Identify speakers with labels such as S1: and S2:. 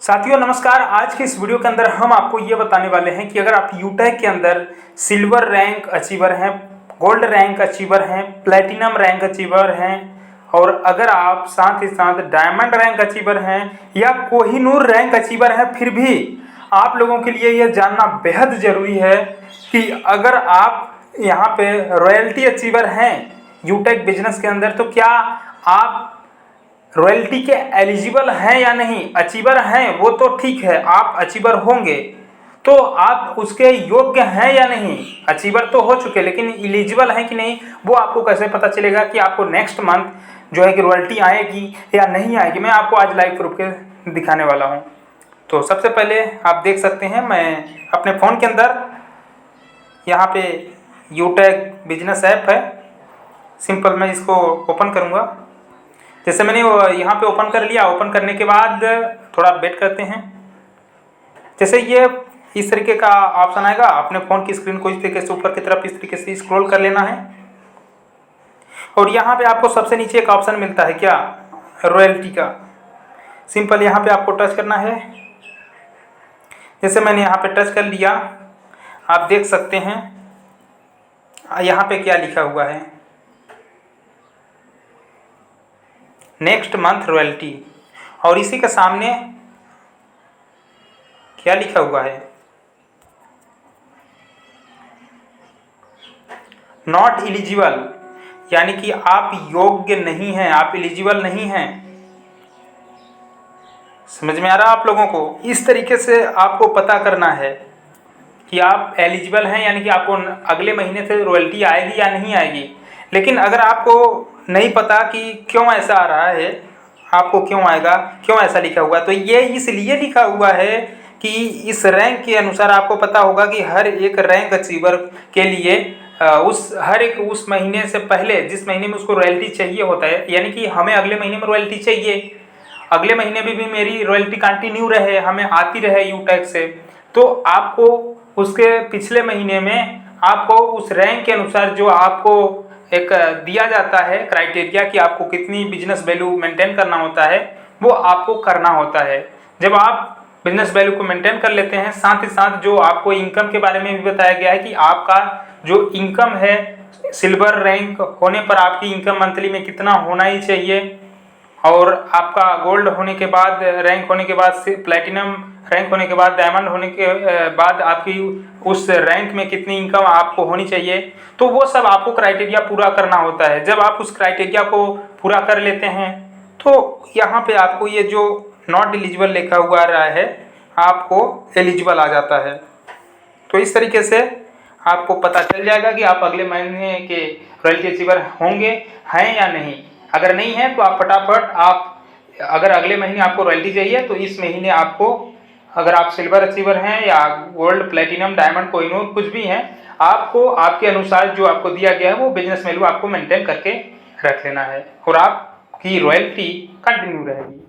S1: साथियों नमस्कार। आज के इस वीडियो के अंदर हम आपको ये बताने वाले हैं कि अगर आप यूटेक के अंदर सिल्वर रैंक अचीवर हैं, गोल्ड रैंक अचीवर हैं, प्लेटिनम रैंक अचीवर हैं और अगर आप साथ ही साथ डायमंड रैंक अचीवर हैं या कोहिनूर रैंक अचीवर हैं, फिर भी आप लोगों के लिए यह जानना बेहद ज़रूरी है कि अगर आप यहाँ पे रॉयल्टी अचीवर हैं यूटेक बिजनेस के अंदर, तो क्या आप रॉयल्टी के एलिजिबल हैं या नहीं। अचीवर हैं वो तो ठीक है, आप अचीवर होंगे तो आप उसके योग्य हैं या नहीं। अचीवर तो हो चुके लेकिन एलिजिबल हैं कि नहीं वो आपको कैसे पता चलेगा कि आपको नेक्स्ट मंथ जो है कि रॉयल्टी आएगी या नहीं आएगी। मैं आपको आज लाइव प्रूफ के दिखाने वाला हूं। तो सबसे पहले आप देख सकते हैं, मैं अपने फ़ोन के अंदर यहाँ पे यूटेक बिजनेस ऐप है, सिंपल मैं इसको ओपन करूँगा। जैसे मैंने यहाँ पे ओपन कर लिया। ओपन करने के बाद थोड़ा वेट करते हैं। जैसे ये इस तरीके का ऑप्शन आएगा, अपने फ़ोन की स्क्रीन को इस तरीके से ऊपर की तरफ इस तरीके से स्क्रॉल कर लेना है और यहाँ पे आपको सबसे नीचे एक ऑप्शन मिलता है क्या, रॉयल्टी का। सिंपल यहाँ पे आपको टच करना है। जैसे मैंने यहाँ पे टच कर लिया, आप देख सकते हैं यहाँ पे क्या लिखा हुआ है, नेक्स्ट मंथ रॉयल्टी, और इसी के सामने क्या लिखा हुआ है, नॉट एलिजिबल, यानी कि आप योग्य नहीं हैं, आप एलिजिबल नहीं हैं। समझ में आ रहा है आप लोगों को। इस तरीके से आपको पता करना है कि आप एलिजिबल हैं, यानी कि आपको अगले महीने से रॉयल्टी आएगी या नहीं आएगी। लेकिन अगर आपको नहीं पता कि क्यों ऐसा आ रहा है, आपको क्यों आएगा, क्यों ऐसा लिखा हुआ है, तो ये इसलिए लिखा हुआ है कि इस रैंक के अनुसार आपको पता होगा कि हर एक रैंक अचीवर के लिए उस महीने से पहले जिस महीने में उसको रॉयल्टी चाहिए होता है, यानी कि हमें अगले महीने में रॉयल्टी चाहिए, अगले महीने में भी मेरी रॉयल्टी कंटिन्यू रहे, हमें आती रहे यूटेक से, तो आपको उसके पिछले महीने में आपको उस रैंक के अनुसार जो आपको एक दिया जाता है क्राइटेरिया कि आपको कितनी बिजनेस वैल्यू मेंटेन करना होता है, वो आपको करना होता है। जब आप बिजनेस वैल्यू को मेंटेन कर लेते हैं, साथ ही साथ जो आपको इनकम के बारे में भी बताया गया है कि आपका जो इनकम है सिल्वर रैंक होने पर आपकी इनकम मंथली में कितना होना ही चाहिए, और आपका गोल्ड होने के बाद, रैंक होने के बाद, प्लैटिनम रैंक होने के बाद, डायमंड होने के बाद आपकी उस रैंक में कितनी इनकम आपको होनी चाहिए, तो वो सब आपको क्राइटेरिया पूरा करना होता है। जब आप उस क्राइटेरिया को पूरा कर लेते हैं तो यहाँ पे आपको ये जो नॉट एलिजिबल लिखा हुआ रहा है, आपको एलिजिबल आ जाता है। तो इस तरीके से आपको पता चल जाएगा कि आप अगले महीने के रॉयल्टी अचीवर होंगे हैं या नहीं। अगर नहीं है तो आप फटाफट, आप अगर अगले महीने आपको रॉयल्टी चाहिए तो इस महीने आपको, अगर आप सिल्वर अचीवर हैं या गोल्ड, प्लेटिनम, डायमंड, कोहिनूर कुछ भी हैं, आपको आपके अनुसार जो आपको दिया गया है वो बिजनेस वैल्यू आपको मेंटेन करके रख लेना है और आपकी रॉयल्टी कंटिन्यू रहेगी।